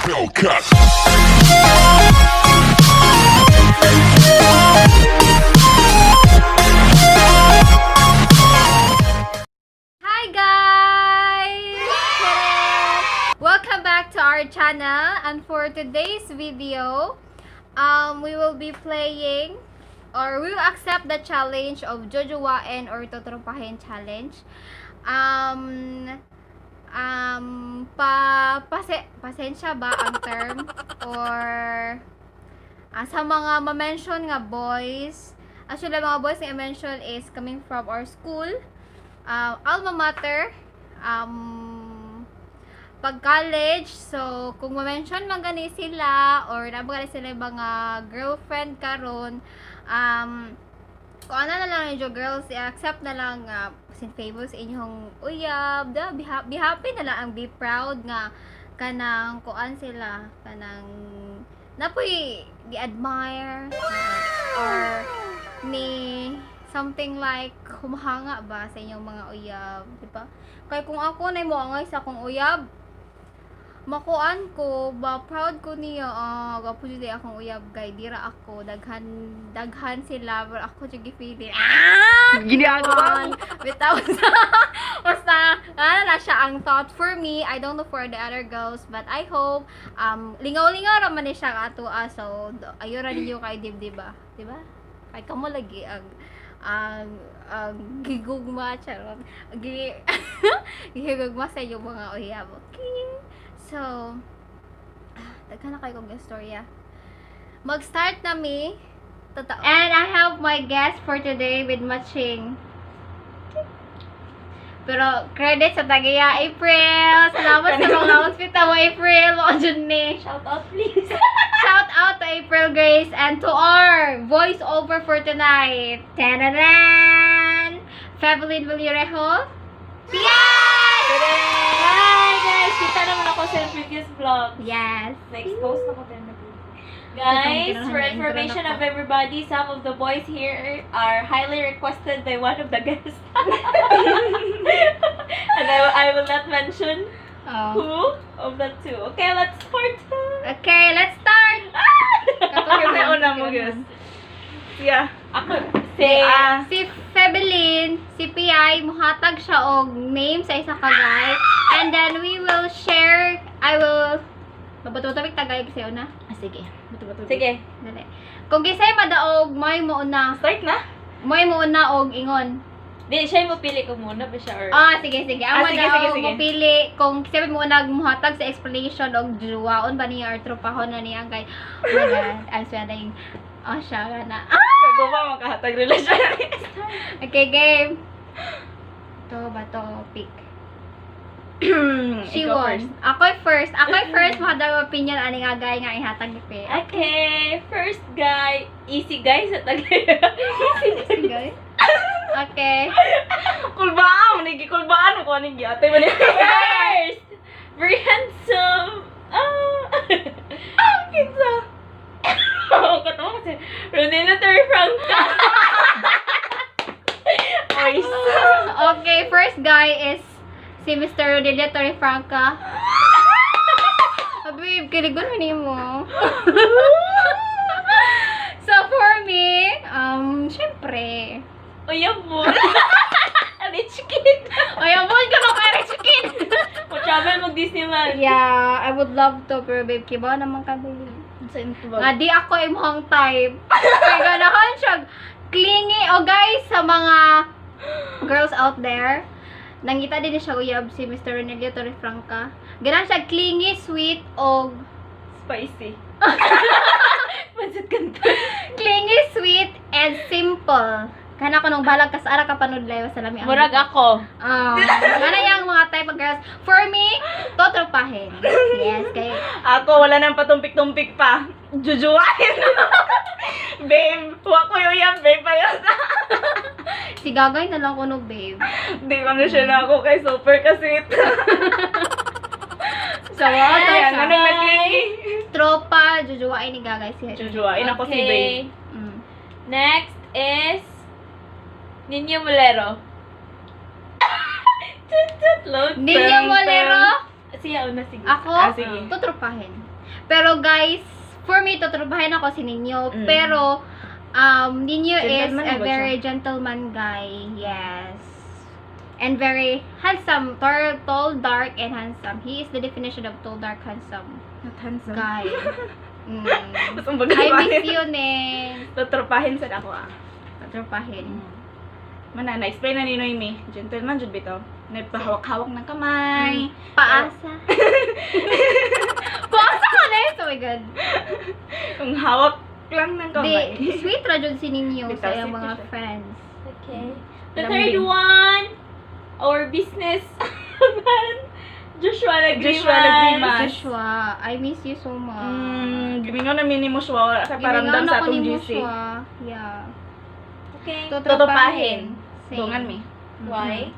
Hellcat. Hi guys! Welcome back to our channel, and for today's video, we will be playing, or we will accept the challenge of Jojowain or Totropahin challenge. Pasensya ba ang term or sa mga ma-mention nga boys. Actually, mga boys na i-mention is coming from our school, alma mater, pag-college. So, kung ma-mention man gani sila or nabagani sila yung mga girlfriend karon, kung ano na lang yung girls, i-accept na lang sin favor sa inyong uyab, be happy na lang, ang be proud nga kanang kuan sila, kanang napoy gi-admire or ni something like humahanga ba sa inyong mga uyab, di ba? Kaya kung ako na mo angay sa akong uyab, makuan ko ba, proud ko niya, gapo jud akong uyab, kay dira ako daghan sila, pero ako jud gipili Ginagawa without basta na siya ang thought for me. I don't know for the other girls, but I hope lingaw-lingaw raman ni siya ato, so ayo ra ninyo kay dibdiba, di ba? Kay kamo lagi ang gigugma charot gigugma sa iyo mga uyab, okay? So, daghan na kayo kong istorya. Mag-start na mi. Totoo. And I have my guest for today with matching. Pero, credit sa tagaya, April! Salamat sa mga outfit mo, April! Mo dyan ni. Shout out please. Shout out to April Grace and to our voice over for tonight. Tananan! Febelyn Villarrejo. Yes! Hi guys! Kita naman ako sa previous vlog. Yes. Na-expose na ko din. Guys, for information of everybody, some of the boys here are highly requested by one of the guests. And I will not mention who of the two. Okay, let's start. Okay, let's start! Kasi una mo, guys. Yeah. Ako, Si Febelyn, si PI, muhatag siya og name sa isa ka guy. And then we will share, I will mabututabik tagay kasi una. Sige. sige. Dali. Kung gisay madaog, may mo una. Start na? May mo una og ingon. Di, siya mo pili ko muna ba siya? Or... Sige. Ang sige, madaog sige. mo pili, kung gisay mo una muhatag sa explanation og juwaon ba niya or tropahon na niya kay. Oh my God, I'm sweating. Siya na. Kagawa makahatag relasyon. Okay, game. Ito ba to? Pick. She Ikaw won. first. Ako'y first. Mahadang opinion aning agay nga ihatag ni Pe. Okay, first guy. Easy guy sa tagay. Easy guy. Okay. Kulbaan! Kulbaan ako anong giyatay mo niya. First! Very handsome. Kinsa. Katawa kasi. Ronino Terfranca. Okay, first guy is si Mr. Rodelio Torrefranca. Babe, kiligon mo ni mo. So, for me, syempre, Oyabon. Rich kid. ayabon ka na kay Rich Kid. Travel mag-Disneyland. Yeah, I would love to, pero babe, kiba naman ka din. Nga di ako imong type. Kaya ganahan siya clingy. O guys, sa mga girls out there, nangita din siya uyab si Mr. Ronelio Torrefranca. Ganahan siya clingy, sweet, o Spicy. Pansit kanta. clingy, sweet, and simple. Kana ko nung balag ka sa ara ka panudlay sa lami. Murag ako. Kana yung mga type of girls. For me, Totropahin. Yes, kay Ako, wala nang patumpik-tumpik pa. Jojowain. Babe, huwag ko yung yan, babe. Payasa. si Gagay na lang ko no, babe. Hindi ko na siya na ako kay super kasit. So, what? Ayan, anong naglingi? Tropa, Jojowain ni Gagay si Jojowain ako si babe. Next is Ninyo Molero. Load. Ninyo Molero? Siya una, sige. Ako, Sige. Totropahin. Pero guys, for me, Totropahin ako si Ninyo. Mm. Pero, Ninyo is Gentleman a ba very gentleman guy. Yes. And very handsome. Tall, dark, and handsome. He is the definition of tall, dark, handsome Not handsome. guy. Mm. Mas ang I miss you, Nen. Totropahin sa ako Totropahin. Mana, na-explain na ni Noemi. Gentleman, jud bitaw. Nagpahawak-hawak ng kamay. Paasa. Paasa ka na yun. Oh my God. Kung hawak lang ng kamay. Di, sweet ra jud si Ninyo Bitaw, sa iyang sweet mga siya. friends. Okay. The Lambing. third one, our business Joshua Lagrimas. Joshua, I miss you so much. Gimingon na minimo siya sa paramdam sa atong GC. Yeah. Okay. Totopahin. Same. Dungan mi. Why?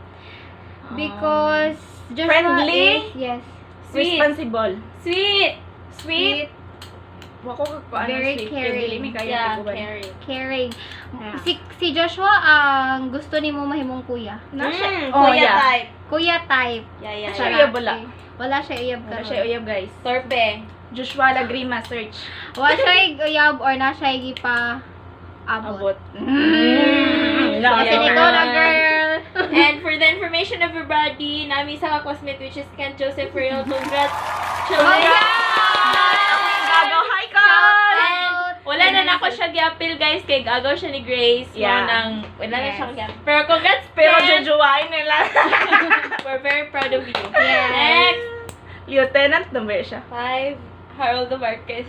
Because Joshua friendly. is, yes, Sweet. Responsible. Sweet. sweet, Wako ka Very sweet. caring. Kaya dili mi kaya Yeah, tiguban. caring. caring. Yeah. Si Joshua ang gusto ni mo mahimong kuya. Na siya. Kuya yeah. type. Kuya type. Yeah. Siya Lalaki. uyab wala. Wala siya uyab Wala karon. siya uyab guys. Torpe. Joshua Lagrimas search. Wala siya uyab or na siya gipa abot. Abot. Kasi ikaw na girl. And for the information of everybody, nami sa ka-cosmate which is Kent Joseph Real. Congrats. Oh my God! Gagaw, hi ka! Out. Wala na nako siya gi-appeal guys kay gagaw siya ni Grace. Yeah. Wala na Yes. siya gi Pero congrats Pero Kent. Jojowain nila. We're very proud of you. Yes. Next, Lieutenant number siya. 5, Harold Marquez.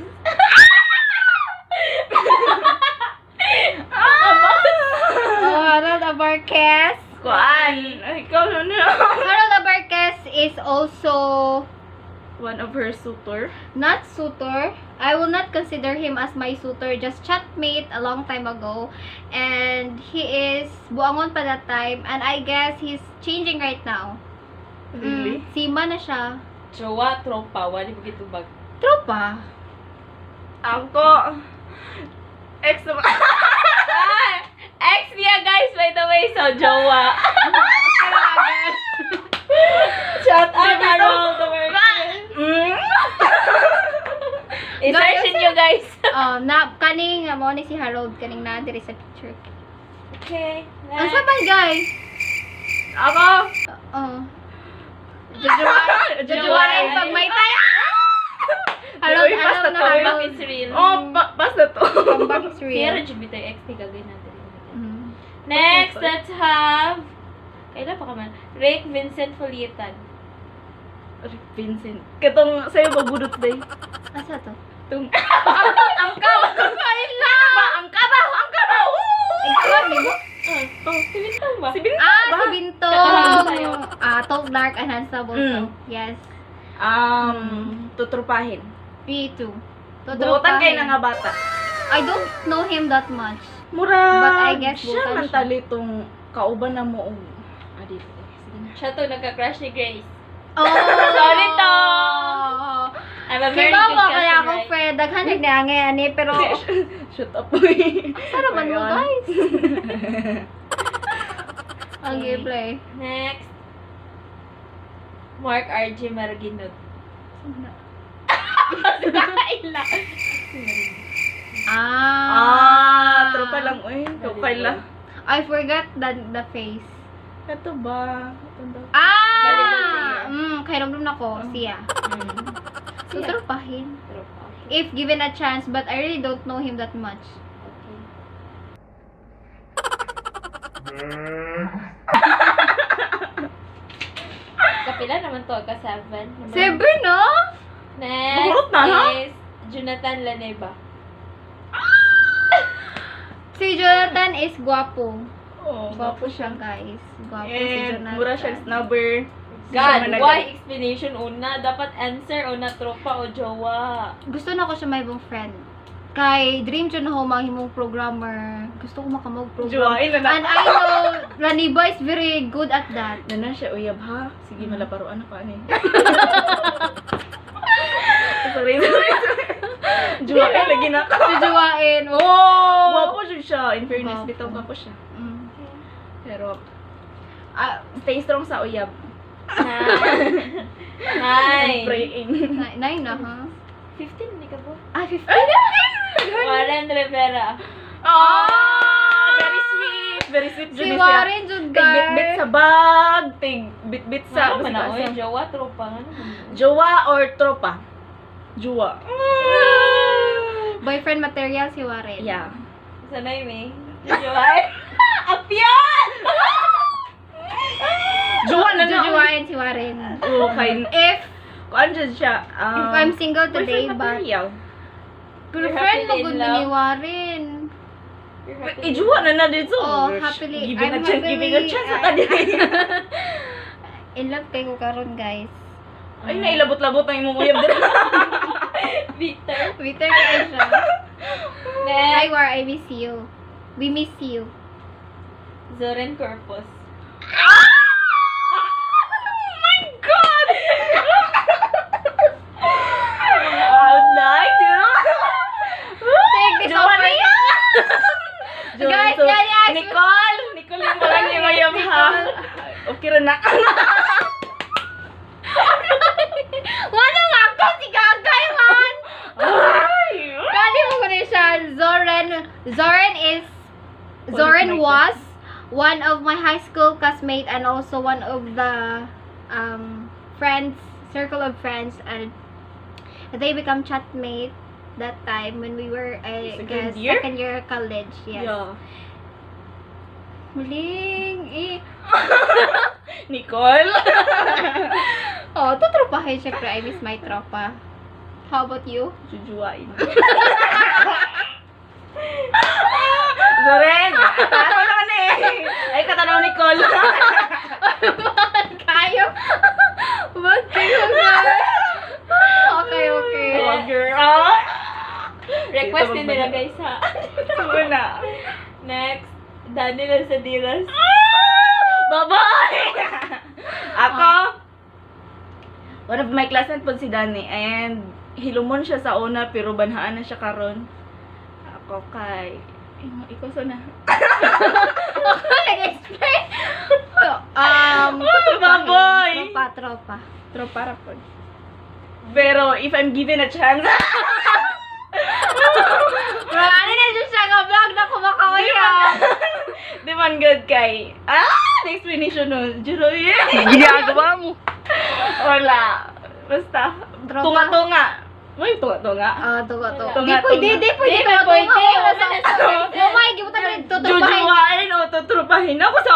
Oh, Harold Abarquez. Kuan. Ikaw na. Harold Abarquez is also One of her suitor. not suitor. I will not consider him as my suitor. Just chatmate a long time ago. And he is buangon pa that time. And I guess he's changing right now. Really? Sima na siya. Jowa, tropa, wali mo gitubag. Tropa. Ako. Ex naman. Ex niya guys, by the way, so jowa. Shout out Harold Marquez. I-search nyo guys. Oh, kaning mo ni si Harold kaning na diri sa picture. Okay, Ang next. sabay guys. Ako. Oh. Jojowain pag may tayo. Harold, Uy, basta alam na to. Harold. It's real. Oh, pas na to. Comeback is Kaya real. rin bitaw ex ni gagawin natin. Mm. Next, let's have kailan pa ka man? Rick Vincent Folietan. Vincent. Katong sa'yo babudot day. Asa to? Tung. Ang kabaw! Ang kabaw! Ang kabaw! Ikaw, di mo? Oh, si Bintang ba? Si Bintang Ah, ba? si Bintong. Katulad sa'yo. Tall, dark, and handsome also. Yes. Tutropahin. Me too. Buotan kayo na nga bata. I don't know him that much. Mura. But I guess siya buotan man siya. talitong kauban na mo. Adit. Sige na. Siya to nagka-crush ni Grace. Oh! Sorry to. I'm a very Kaya good mo kaya cousin, akong right? friend. Daghan nagnangay ani pero Shut up, boy. sarap man mo Ayun. guys. Ang Okay. gameplay. Next. Mark R.J. Maraginot. Tropa lang. Uy, tukay lang. I forgot the face. Ito ba? Ito ba? Volleyball player. Kay Romdom na ko, siya. Siya. Totropahin. Tropa. If given a chance, but I really don't know him that much. Okay. Kapila naman to, ka-7. 7, no? Next Mahurot na, ha? is Jonathan Laneba. Si Jonathan is guwapo. Oh, Guwapo siya, guys. Guwapo si And Jonathan. mura siya snubber. God, Siya why explanation una? Dapat answer o na tropa o jowa. Gusto na ko siya may ibang friend. Kay Dream Jun ako mahimong programmer. Gusto ko makamag-program. Jowain na And I know Laniba is very good at that. Nana siya uyab ha. Sige malaparoan ako ani. Sorry. Jowain lagi na ako. Jojowain. Oh! Guwapo jud siya. In fairness, Guwapo. bitaw gwapo siya. Mm. Pero stay strong sa uyab. Nine. I'm praying. 9 na, ha? 15 ni ka po. Ah, 15. Warren Rivera. Oh! Very sweet. Very sweet. Si Jud Warren, Jud, Tig bit-bit sa bag. Tig bit-bit sa... Ano man ako basta- yung jowa, tropa. Ano man? Jowa or tropa? Jowa. Boyfriend material si Warren. Ah. Yeah. Sanay, may. Jojowain. Apyan! Jowa na na. Jojowain si Warren. Okay. If Kuan dyan siya. if I'm single today, boyfriend but material. girlfriend mo happily in gud love. ni Warren. Jowa na na dito. Oh, happily. Giving a I'm chance, giving a happily- chance sa kanila. In love kay ko karon, guys. Ay, nailabot-labot ang imong uyab dito. Victor. Twitter kayo siya. Hi, Next. War, I miss you. We miss you. Zoren Corpus. Oh my God! I would like to. Take this Jowa over. na yan! Guys, So, yan, yan. Nicole! Nicole yung mga niya mayam ha. Okay rin na. Wala nga ako, si Gagay, man! Ay! Kani mo ko na siya, Zoren my was one of my high school classmate and also one of the circle of friends, and they become chatmate that time when we were, I guess, Second year? second year college, yes. Yeah. Muling, Nicole? oh, Totropahin, syempre, I miss my tropa. How about you? Jojowain. Zoren! Ano naman eh? Ay, katanaw Nicole. Kayo? Ba't kayo nga? Okay, okay. Oh, girl. Request din nila, guys, ha? Una. Next. Daniel Sadiras. Bye-bye! Ako, one of my classmates po si Dani, and hilumon siya sa una, pero banhaan na siya karon. Ako kay... Ikaw sa na. Nag-explain. Baboy! Tropa. Tropa rapod. Pero, if I'm given a chance... Ano na dyan siya nga vlog na kumakawaya. Di man good kay... Next explanation nun. Juro yun. Ginagawa mo. Wala. Basta. Tropa? Tunga-tunga. Uy, tunga-tunga. Tunga. Tunga, Di pwede. Di ba pwede? Lumay, gibutan rin tutupahin. Jojowain o tutropahin ako sa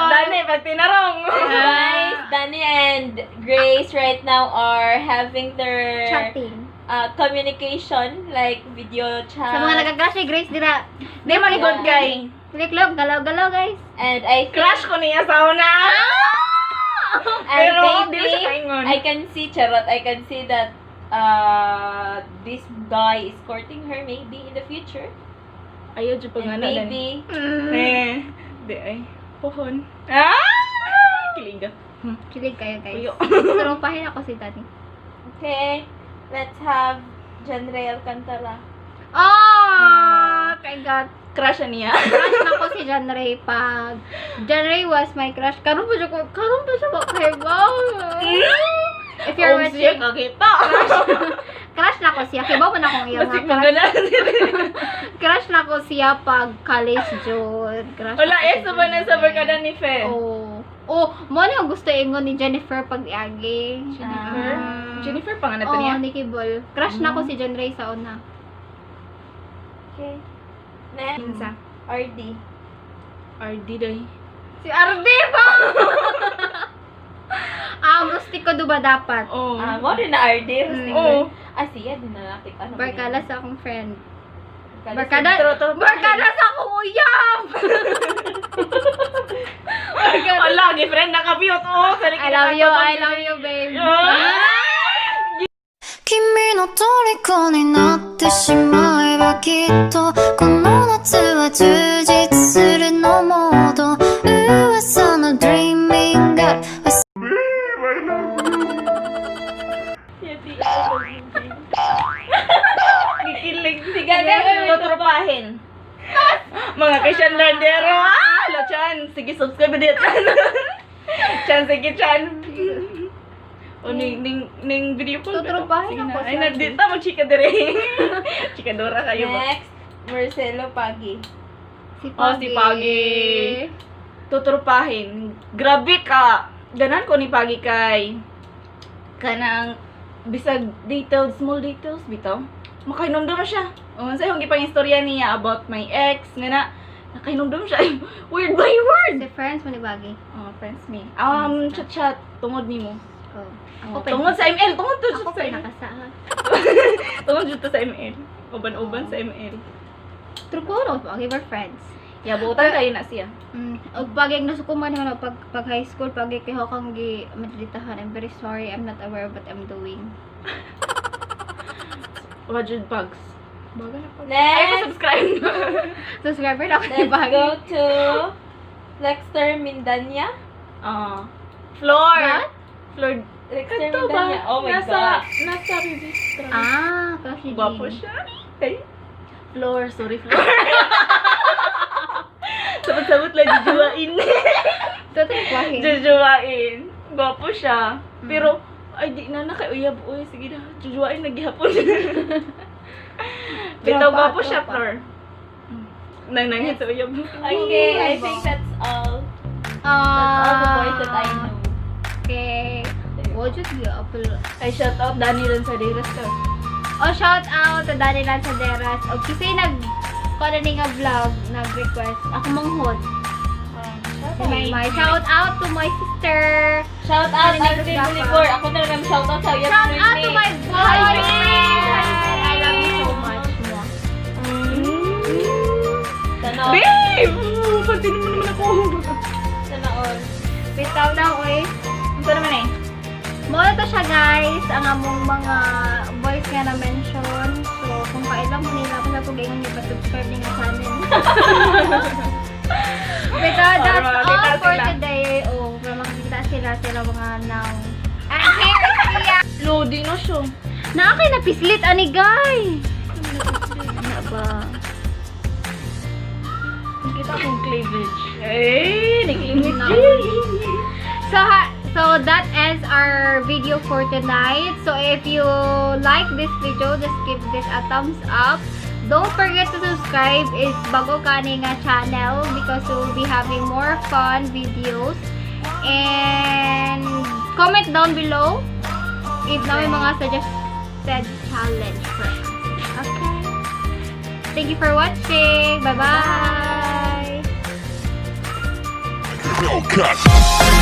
Dani, pag tinarong. Guys, Danny and Grace right now are having their Chatting. communication, like video chat. Sa mga nagagashi, Grace, dira. Di man good kay. Click love, galaw-galaw, guys. And I think, Crush ko niya sa una. Pero, di mo siya kaingon. I can see, charot, I can see that this guy is courting her maybe in the future. Ayaw dyan And pangana lang. maybe, Di ay. Pohon. Kilinga. Kilig kayo, guys. Uyo. Turupahin ako si Dani. okay, let's have John Ray Alcantara. Kay God. Crush niya. Crush na ko si John Ray pag John Ray was my crush. Karon pa siya kay wow. If you're Siya watching, kakita. crush na ko siya. Kay ba na kong iyang Masik crush. magana. Crush na ko siya pag college jud. Crush Wala, na ko si sa ba na John sa Ray. barkada ni Fe? Oh, mo na gusto ingon ni Jennifer pag iagi. Jennifer? Ah. Jennifer, pangalan to niya? Nikki Ball. Crush na ko si John Ray sa una. Okay. Next, Kinsa? RD. RD day. Si Ardi ba? Rustico ba dapat? Oh. Mo rin na RD. Oo. Siya din na nakita. Barkada sa akong friend. Barkada. Barkada sa akong uyab! Wala, friend, nakabiyot. Oh, I love you, babe. 君の虜になってしまえばきっとこの夏は充実するのモード噂の Dreaming Girl Kikilig. Totropahin. Mga Christian Landero. Hala, Chan. Sige, subscribe na dito, Chan. Chan, sige, Chan. O, ning video call. Totropahin ako Ay, sa nandito, mag-chika dire. Chikadora kayo ba? Next, Marcelo Pagi. Si Oh, si Pagi. Totropahin. Grabe ka. Ganan ko ni Pagi kay kanang bisag details, small details bitaw. Makahinumdum na siya. Unsay yung gipang istorya niya about my ex nga na nakahinumdum siya. Word by word. Si friends mo ni Baggy. Oh, friends me. Chat tungod nimo. Oh. Oh, tungod sa ML, tungod to Ako sa pa ML. nakasaha. Tungod to sa ML. Uban-uban sa ML. True ko no, Baggy we're friends. Yabutan kayo na siya. Og pag yung nasukuman naman pag high school, pag ikaw kang gi madritahan, I'm very sorry, I'm not aware of what I'm doing. Wajud Bugs. Baga na pag. Ay, Next, subscribe. Subscriber na ako ni let's Baggy. go to Lexter Mindanya. Floor. What? Floor. Lexter Ito ba? Mindanya. Oh my God. Nasa register. Crush ni Gwapo Jean. siya. Ay. Floor. Sorry, Floor. Sabot-sabot lang, Jojowain. Totropahin. Jojowain. Gwapo siya. Pero, ay, di na nakayuyab. Uy, sige na. Jojowain, naghihapon. Bitaw, gwapo siya, tropa. Floor. Nang-nangit sa uyab. Okay, I think that's all. That's all the boys that I know. Okay. What just the apple? Ay, shout out, Dani Lanzaderas ka. Oh, shout out to Danny Lanzaderas. O, kasi nag-calling nga vlog, nag-request. Ako manghod. My shout out to my sister. Shout out, Narinig Andre ko Bulibor. Ako na lang shout out sa'yo. Shout out to my boyfriend. I love you so much mo. Sana all. Babe! Pagtinin mo naman ako. Sana all. Bitaw na, oy. Ito naman eh. Muna to siya, guys. Ang among mga boys nga na-mention. So, kung kailan mo nila, kung ako ganyan yung pa-subscribe niya sa channel. Because that's Para all makita for sila. today. Oh, para makikita sila mga now. And here is Tia. Lodi na siya. Nakakay na pislit, ani guy. Ano ba? Nakita kong cleavage. Eh, nag-cleavage. No. So that ends our video for tonight. So if you like this video, just give this a thumbs up. Don't forget to subscribe is bago kani nga channel because we'll be having more fun videos. And comment down below if na may mga suggested challenge for us. Okay. Thank you for watching. Bye-bye. Cut.